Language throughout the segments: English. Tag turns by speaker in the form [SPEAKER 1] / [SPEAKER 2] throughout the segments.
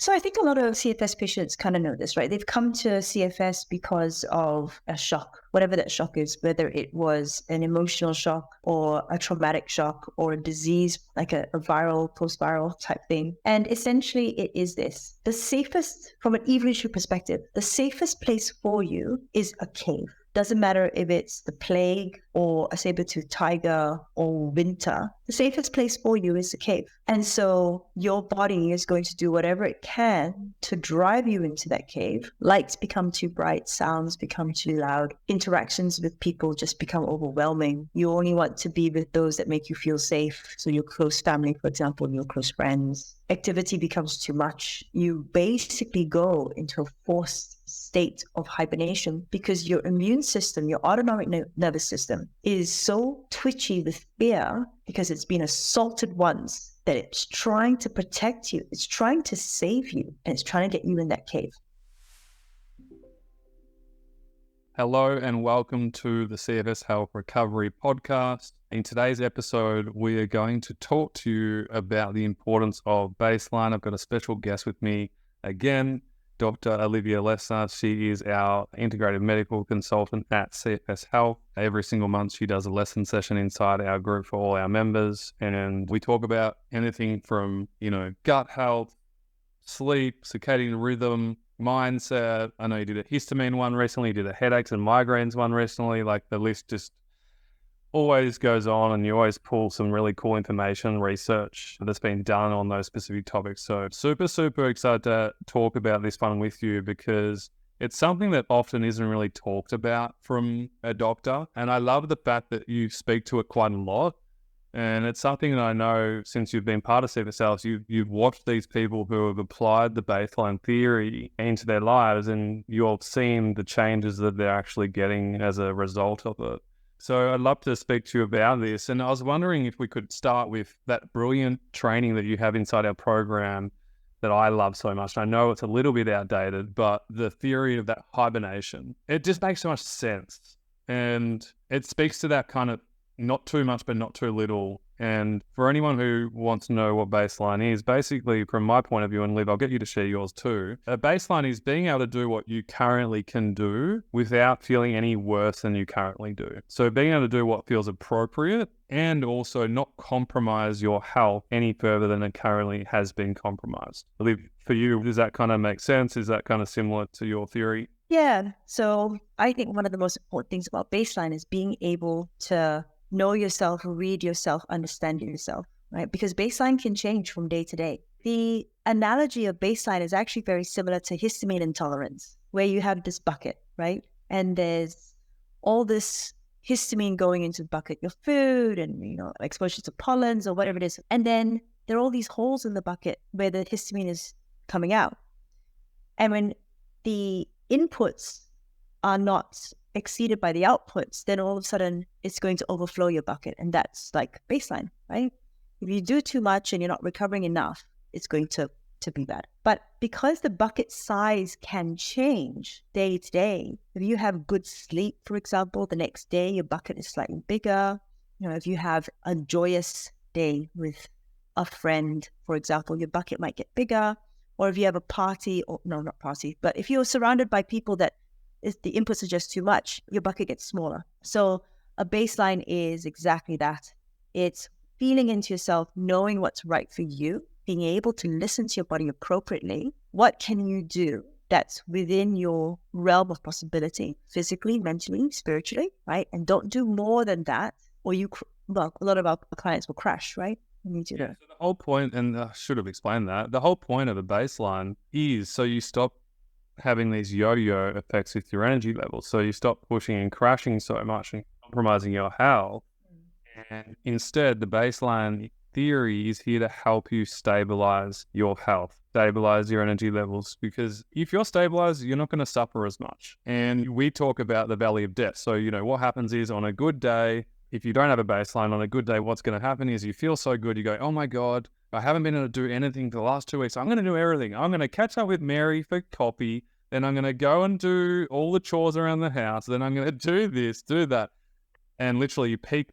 [SPEAKER 1] So I think a lot of CFS patients kind of know this, right? They've come to CFS because of a shock, whatever that shock is, whether it was an emotional shock or a traumatic shock or a disease, like a viral, post-viral type thing. And essentially it is this. The safest, from an evolutionary perspective, the safest place for you is a cave. Doesn't matter if it's the plague or a saber-toothed tiger or winter, the safest place for you is the cave. And so your body is going to do whatever it can to drive you into that cave. Lights become too bright, sounds become too loud, interactions with people just become overwhelming. You only want to be with those that make you feel safe. So your close family, for example, your close friends. Activity becomes too much. You basically go into a forced state of hibernation because your immune system, your autonomic nervous system is so twitchy with fear because it's been assaulted once that it's trying to protect you. It's trying to save you, and it's trying to get you in that cave.
[SPEAKER 2] Hello and welcome to the CFS Health Recovery Podcast. In today's episode, we are going to talk to you about the importance of baseline. I've got a special guest with me again, Dr. Olivia Lesslar. She is our integrated medical consultant at CFS Health. Every single month, she does a lesson session inside our group for all our members. And we talk about anything from, gut health, sleep, circadian rhythm, mindset. I know you did a histamine one recently, you did a headaches and migraines one recently. Like the list just always goes on, and you always pull some really cool information, research that's been done on those specific topics. So super excited to talk about this one with you because it's something that often isn't really talked about from a doctor. And I love the fact that you speak to it quite a lot. And it's something that I know since you've been part of CFS Health, you've watched these people who have applied the baseline theory into their lives, and you've seen the changes that they're actually getting as a result of it. So I'd love to speak to you about this. And I was wondering if we could start with that brilliant training that you have inside our program that I love so much. I know it's a little bit outdated, but the theory of that hibernation, it just makes so much sense. And it speaks to that kind of not too much, but not too little. And for anyone who wants to know what baseline is, basically from my point of view, and Liv, I'll get you to share yours too. A baseline is being able to do what you currently can do without feeling any worse than you currently do. So being able to do what feels appropriate and also not compromise your health any further than it currently has been compromised. Liv, for you, does that kind of make sense? Is that kind of similar to your theory?
[SPEAKER 1] Yeah. So I think one of the most important things about baseline is being able to know yourself, read yourself, understand yourself, right? Because baseline can change from day to day. The analogy of baseline is actually very similar to histamine intolerance, where you have this bucket, right? And there's all this histamine going into the bucket, your food and, exposure to pollens or whatever it is. And then there are all these holes in the bucket where the histamine is coming out. And when the inputs are not exceeded by the outputs, then all of a sudden it's going to overflow your bucket. And that's like baseline, right? If you do too much and you're not recovering enough, it's going to be bad. But because the bucket size can change day to day, if you have good sleep, for example, the next day your bucket is slightly bigger. If you have a joyous day with a friend, for example, your bucket might get bigger. Or if you have a party, or no, not party, but if you're surrounded by people that the inputs are just too much, your bucket gets smaller. So a baseline is exactly that. It's feeling into yourself, knowing what's right for you, being able to listen to your body appropriately. What can you do that's within your realm of possibility, physically, mentally, spiritually, right? And don't do more than that, or a lot of our clients will crash, right?
[SPEAKER 2] Yeah. So the whole point, and I should have explained that, the whole point of a baseline is so you stop having these yo-yo effects with your energy levels. So you stop pushing and crashing so much and compromising your health. And instead, the baseline theory is here to help you stabilize your health, stabilize your energy levels, because if you're stabilized, you're not going to suffer as much. And we talk about the valley of death. So, what happens is on a good day, if you don't have a baseline, on a good day, what's going to happen is you feel so good, you go, oh my God, I haven't been able to do anything for the last 2 weeks. I'm going to do everything. I'm going to catch up with Mary for coffee. Then I'm going to go and do all the chores around the house. Then I'm going to do this, do that. And literally you peak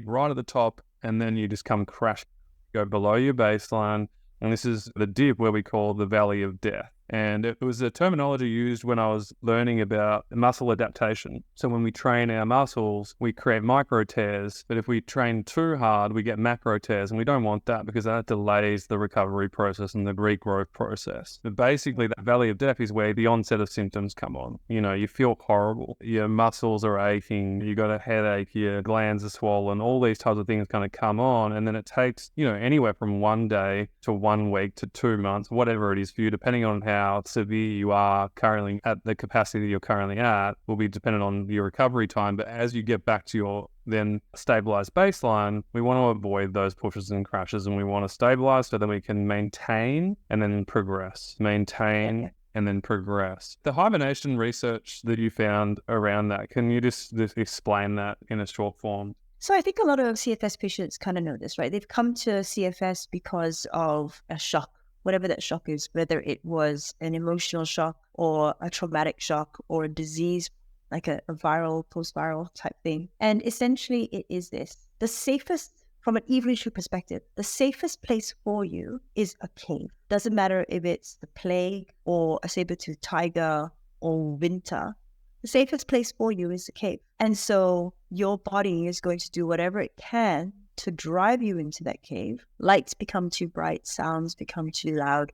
[SPEAKER 2] right at the top. And then you just come crash, go below your baseline. And this is the dip where we call the valley of death. And it was a terminology used when I was learning about muscle adaptation. So when we train our muscles, we create micro tears, but if we train too hard, we get macro tears, and we don't want that because that delays the recovery process and the regrowth process. But basically, that valley of death is where the onset of symptoms come on. You feel horrible, your muscles are aching, you got a headache, your glands are swollen, all these types of things kind of come on, and then it takes, anywhere from 1 day to 1 week to 2 months, whatever it is for you, depending on how severe you are currently at the capacity that you're currently at, will be dependent on your recovery time. But as you get back to your then stabilized baseline, we want to avoid those pushes and crashes, and we want to stabilize so that we can maintain and then progress, maintain and then progress. The hibernation research that you found around that, can you just explain that in a short form?
[SPEAKER 1] So I think a lot of CFS patients kind of know this, right? They've come to CFS because of a shock, whatever that shock is, whether it was an emotional shock or a traumatic shock or a disease, like a viral, post-viral type thing. And essentially it is this. The safest, from an evolutionary perspective, the safest place for you is a cave. Doesn't matter if it's the plague or a saber-toothed tiger or winter. The safest place for you is the cave. And so your body is going to do whatever it can to drive you into that cave. Lights become too bright, sounds become too loud,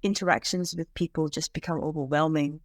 [SPEAKER 1] interactions with people just become overwhelming.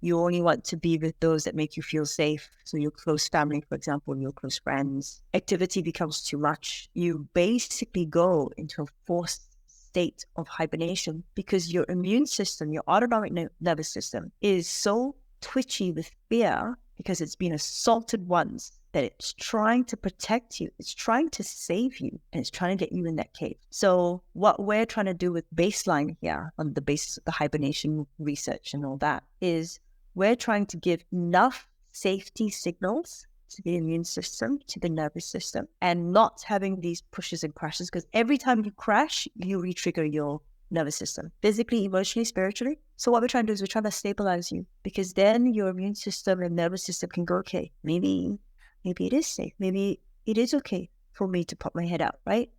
[SPEAKER 1] You only want to be with those that make you feel safe. So your close family, for example, your close friends. Activity becomes too much. You basically go into a forced state of hibernation because your immune system, your autonomic nervous system, is so twitchy with fear because it's been assaulted once that it's trying to protect you, it's trying to save you, and it's trying to get you in that cave. So what we're trying to do with baseline here, on the basis of the hibernation research and all that, is we're trying to give enough safety signals to the immune system, to the nervous system, and not having these pushes and crashes, because every time you crash, you re-trigger your nervous system, physically, emotionally, spiritually. So what we're trying to do is we're trying to stabilize you, because then your immune system and nervous system can go, okay, maybe it is safe. Maybe it is okay for me to pop my head out, right?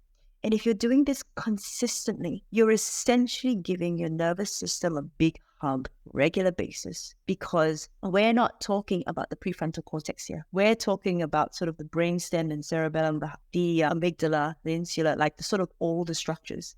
[SPEAKER 1] And if you're doing this consistently, you're essentially giving your nervous system a big hug, regular basis, because we're not talking about the prefrontal cortex here. We're talking about sort of the brainstem and cerebellum, the amygdala, the insula, like the sort of all the structures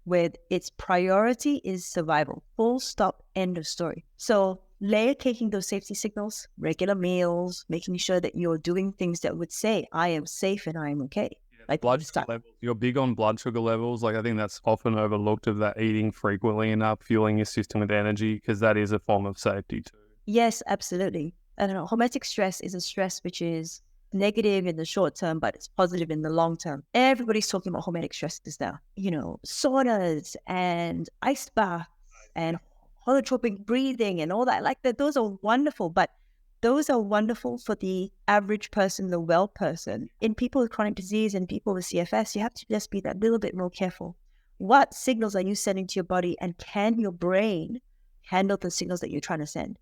[SPEAKER 1] where its priority is survival. Full stop, end of story. So layer caking those safety signals, regular meals, making sure that you're doing things that would say, I am safe and I am okay. Like
[SPEAKER 2] blood sugar levels. You're big on blood sugar levels. Like I think that's often overlooked, of that eating frequently enough, fueling your system with energy, because that is a form of safety too.
[SPEAKER 1] Yes, absolutely. I don't know. Hormetic stress is a stress which is negative in the short term, but it's positive in the long term. Everybody's talking about hormetic stresses now. Saunas and ice baths and holotropic breathing and all that. Like that, those are wonderful, but those are wonderful for the average person, the well person. In people with chronic disease and people with CFS, you have to just be that little bit more careful. What signals are you sending to your body, and can your brain handle the signals that you're trying to send?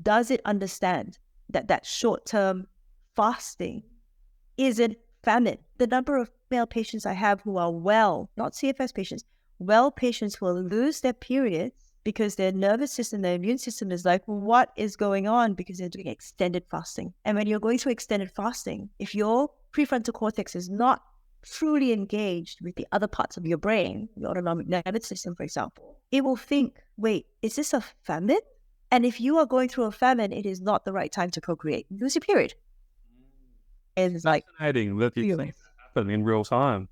[SPEAKER 1] Does it understand that short-term fasting isn't famine? The number of male patients I have who are well, not CFS patients, well patients who will lose their periods because their nervous system, their immune system is like, what is going on? Because they're doing extended fasting. And when you're going through extended fasting, if your prefrontal cortex is not truly engaged with the other parts of your brain, your autonomic nervous system, for example, it will think, wait, is this a famine? And if you are going through a famine, it is not the right time to procreate. Lose your period. And it's like
[SPEAKER 2] fascinating that these things happen in real time.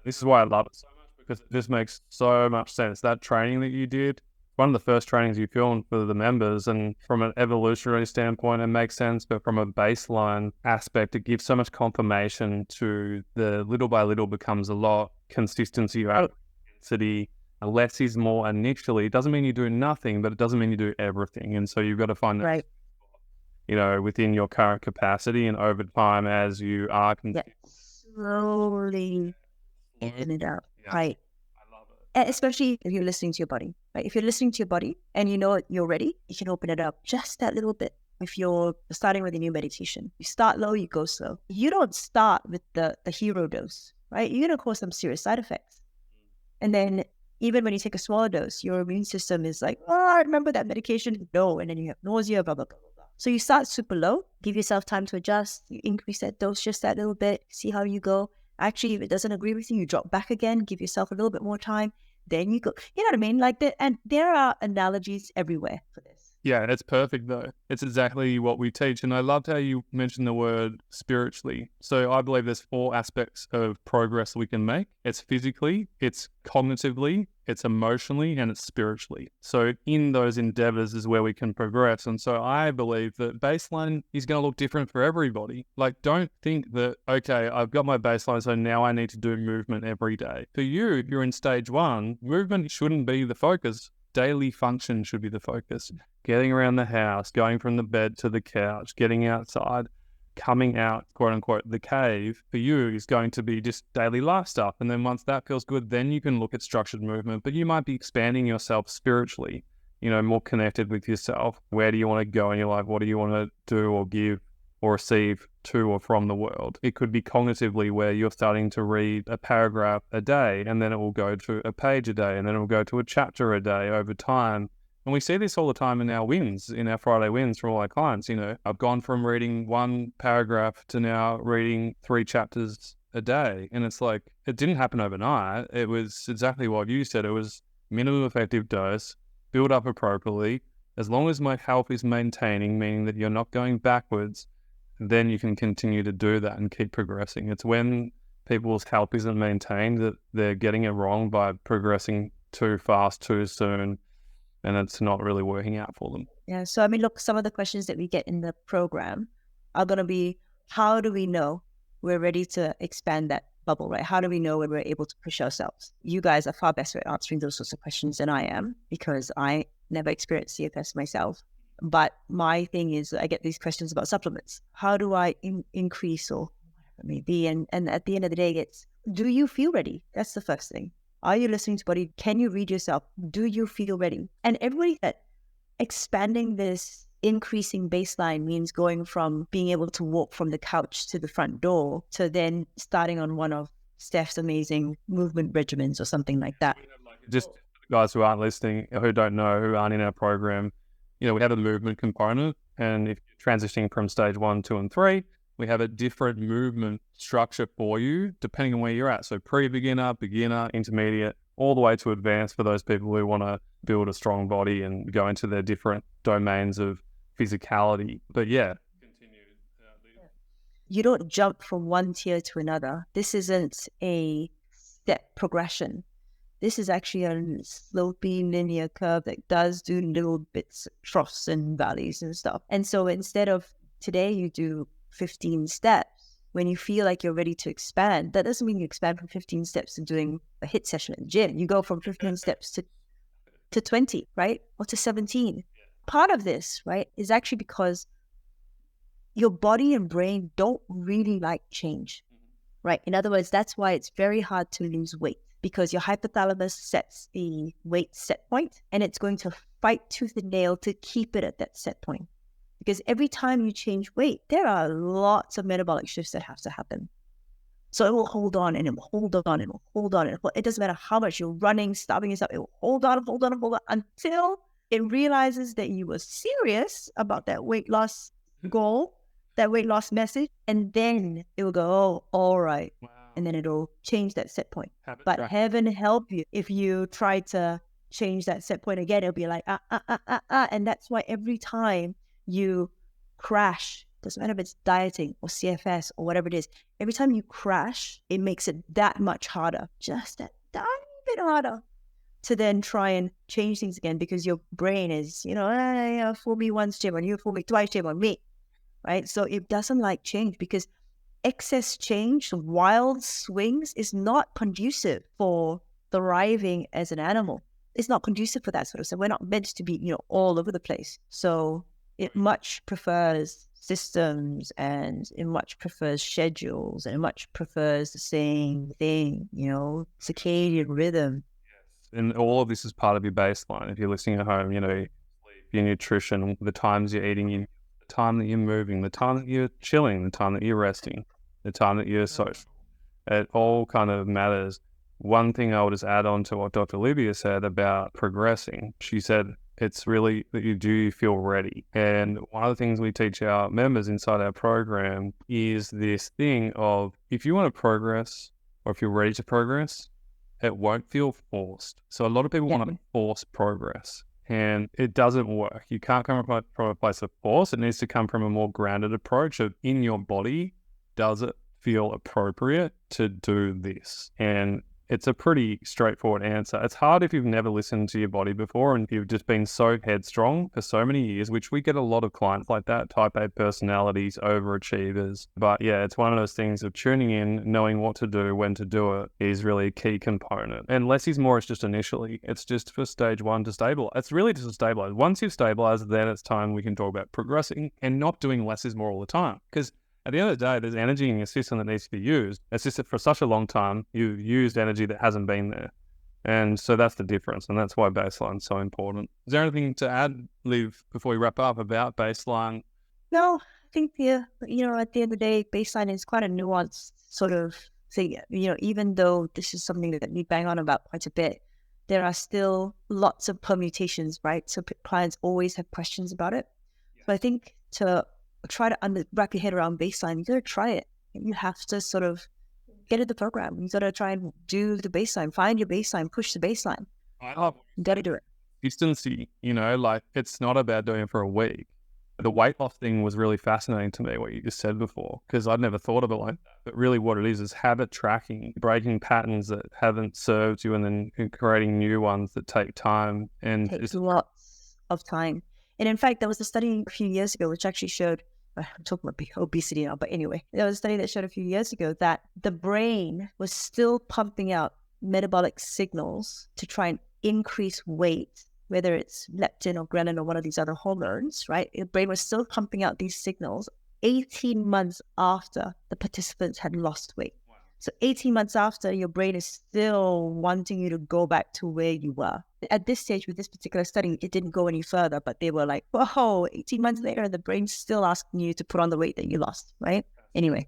[SPEAKER 2] This is why I love it so much, because this makes so much sense. That training that you did, one of the first trainings you filmed for the members, and from an evolutionary standpoint, it makes sense. But from a baseline aspect, it gives so much confirmation to the little by little becomes a lot, consistency, intensity. Less is more initially. It doesn't mean you do nothing, but it doesn't mean you do everything. And so you've got to find that,
[SPEAKER 1] right,
[SPEAKER 2] within your current capacity, and over time as you are
[SPEAKER 1] slowly in it out. Right.
[SPEAKER 2] I love it.
[SPEAKER 1] And especially if you're listening to your body, right? If you're listening to your body and you know you're ready, you can open it up just that little bit. If you're starting with a new meditation, you start low, you go slow. You don't start with the hero dose, right? You're going to cause some serious side effects. And then Even when you take a smaller dose, your immune system is like, oh, I remember that medication. No. And then you have nausea, blah, blah, blah, blah, blah. So you start super low, give yourself time to adjust, you increase that dose just that little bit, see how you go. Actually, if it doesn't agree with you, you drop back again, give yourself a little bit more time, then you go. You know what I mean? Like that, and there are analogies everywhere for this.
[SPEAKER 2] Yeah, it's perfect though. It's exactly what we teach. And I loved how you mentioned the word spiritually. So I believe there's 4 aspects of progress we can make. It's physically, it's cognitively, it's emotionally, and it's spiritually. So in those endeavors is where we can progress. And so I believe that baseline is going to look different for everybody. Like, don't think that, okay, I've got my baseline, so now I need to do movement every day. For you, if you're in stage 1, movement shouldn't be the focus. Daily function should be the focus. Getting around the house, going from the bed to the couch, getting outside, coming out, quote unquote, the cave for you is going to be just daily life stuff. And then once that feels good, then you can look at structured movement, but you might be expanding yourself spiritually, more connected with yourself. Where do you want to go in your life? What do you want to do or give or receive to or from the world? It could be cognitively, where you're starting to read a paragraph a day, and then it will go to a page a day, and then it will go to a chapter a day over time. And we see this all the time in our wins, in our Friday wins for all our clients. I've gone from reading 1 paragraph to now reading 3 chapters a day. And it's like, it didn't happen overnight. It was exactly what you said. It was minimum effective dose, build up appropriately. As long as my health is maintaining, meaning that you're not going backwards, then you can continue to do that and keep progressing. It's when people's health isn't maintained that they're getting it wrong by progressing too fast, too soon, and it's not really working out for them.
[SPEAKER 1] Yeah. So, I mean, look, some of the questions that we get in the program are going to be, how do we know we're ready to expand that bubble, right? How do we know when we're able to push ourselves? You guys are far better at answering those sorts of questions than I am, because I never experienced CFS myself. But my thing is, I get these questions about supplements. How do I increase or whatever it may be? And at the end of the day, it's, do you feel ready? That's the first thing. Are you listening to body? Can you read yourself? Do you feel ready? And everybody that expanding this increasing baseline means going from being able to walk from the couch to the front door to then starting on one of Steph's amazing movement regimens or something like that.
[SPEAKER 2] Just guys who aren't listening, who don't know, who aren't in our program, we have a movement component. And if you're transitioning from stage 1, 2, and 3, we have a different movement structure for you, depending on where you're at. So pre-beginner, beginner, intermediate, all the way to advanced for those people who want to build a strong body and go into their different domains of physicality. But yeah.
[SPEAKER 1] You don't jump from one tier to another. This isn't a step progression. This is actually a slopey linear curve that does do little bits, troughs and valleys and stuff. And so instead of today you do 15 steps, when you feel like you're ready to expand, that doesn't mean you expand from 15 steps to doing a HIIT session at the gym. You go from 15 steps to 20, right? Or to 17. Part of this, right, is actually because your body and brain don't really like change, right? In other words, that's why it's very hard to lose weight, because your hypothalamus sets a weight set point and it's going to fight tooth and nail to keep it at that set point. Because every time you change weight, there are lots of metabolic shifts that have to happen. So it will hold on and it will hold on and it will hold on. It doesn't matter how much you're running, starving yourself, it will hold on until it realizes that you were serious about that weight loss goal, that weight loss message, and then it will go, oh, all right. Wow. And then it'll change that set point. But heaven help you if you try to change that set point again, it'll be like, And that's why every time you crash, doesn't matter if it's dieting or CFS or whatever it is, every time you crash, it makes it that much harder, just that tiny bit harder to then try and change things again, because your brain is, fool me once, shame on you, fool me twice, shame on me, right? So it doesn't like change, because excess change, wild swings is not conducive for thriving as an animal. It's not conducive for that sort of stuff. We're not meant to be, all over the place. So it much prefers systems, and it much prefers schedules, and it much prefers the same thing, circadian rhythm.
[SPEAKER 2] And all of this is part of your baseline. If you're listening at home, sleep, your nutrition, the times you're eating, the time that you're moving, the time that you're chilling, the time that you're resting, the time that you're social. It all kind of matters. one thing I would just add on to what Dr. Olivia said about progressing. She said, it's really that you feel ready. And one of the things we teach our members inside our program is this thing of, if you want to progress or if you're ready to progress, it won't feel forced. So a lot of people want to force progress, and it doesn't work. You can't come from a place of force. It needs to come from a more grounded approach of, in your body, does it feel appropriate to do this? And it's a pretty straightforward answer. It's hard if you've never listened to your body before and you've just been so headstrong for so many years, which we get a lot of clients like that, type A personalities, overachievers. But yeah, it's one of those things of tuning in, knowing what to do, when to do it is really a key component. And less is more is just initially. It's just for stage one to stabilize. It's really just to stabilize. Once you've stabilized, then it's time we can talk about progressing and not doing less is more all the time. Because at the end of the day, there's energy in your system that needs to be used. It's just that for such a long time, you've used energy that hasn't been there. And so that's the difference. And that's why baseline is so important. Is there anything to add, Liv, before we wrap up about baseline?
[SPEAKER 1] No, I think, at the end of the day, baseline is quite a nuanced sort of thing. Even though this is something that we bang on about quite a bit, there are still lots of permutations, right? So clients always have questions about it. So I think to try to wrap your head around baseline, you got to try it. You have to sort of get in the program. You got to try and do the baseline, find your baseline, push the baseline. You got to do it.
[SPEAKER 2] Consistency, it's not about doing it for a week. The weight loss thing was really fascinating to me, what you just said before, because I'd never thought of it like that. But really what it is habit tracking, breaking patterns that haven't served you and then creating new ones that take time. And
[SPEAKER 1] it takes lots of time. And in fact, there was a study a few years ago which actually showed, I'm talking about obesity now, but anyway, there was a study that showed a few years ago that the brain was still pumping out metabolic signals to try and increase weight, whether it's leptin or ghrelin or one of these other hormones, right? The brain was still pumping out these signals 18 months after the participants had lost weight. Wow. So 18 months after, your brain is still wanting you to go back to where you were. At this stage, with this particular study, it didn't go any further, but they were like, whoa, 18 months later, the brain's still asking you to put on the weight that you lost, right? Anyway.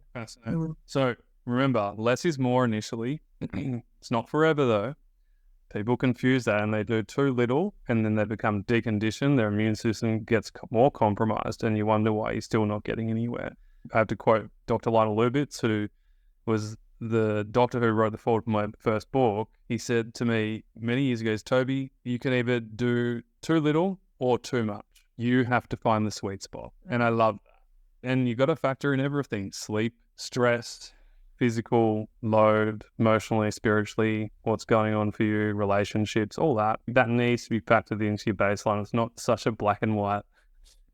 [SPEAKER 2] So remember, less is more initially. It's not forever though. People confuse that and they do too little and then they become deconditioned. Their immune system gets more compromised and you wonder why you're still not getting anywhere. I have to quote Dr. Lionel Lubitz, who was the doctor who wrote the foreword for my first book. He said to me many years ago, Toby, you can either do too little or too much. You have to find the sweet spot. And I love that. And you got to factor in everything: sleep, stress, physical load, emotionally, spiritually, what's going on for you, relationships, all that. That needs to be factored into your baseline. It's not such a black and white.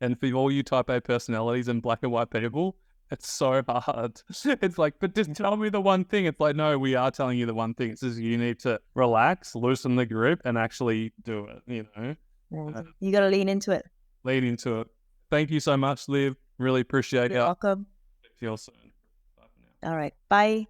[SPEAKER 2] And for all you type A personalities and black and white people, it's so hard. It's like, but just tell me the one thing. It's like, no, we are telling you the one thing. It's just you need to relax, loosen the grip, and actually do it,
[SPEAKER 1] You got to lean into it.
[SPEAKER 2] Lean into it. Thank you so much, Liv. Really appreciate it.
[SPEAKER 1] You're welcome.
[SPEAKER 2] See you soon.
[SPEAKER 1] All right. Bye.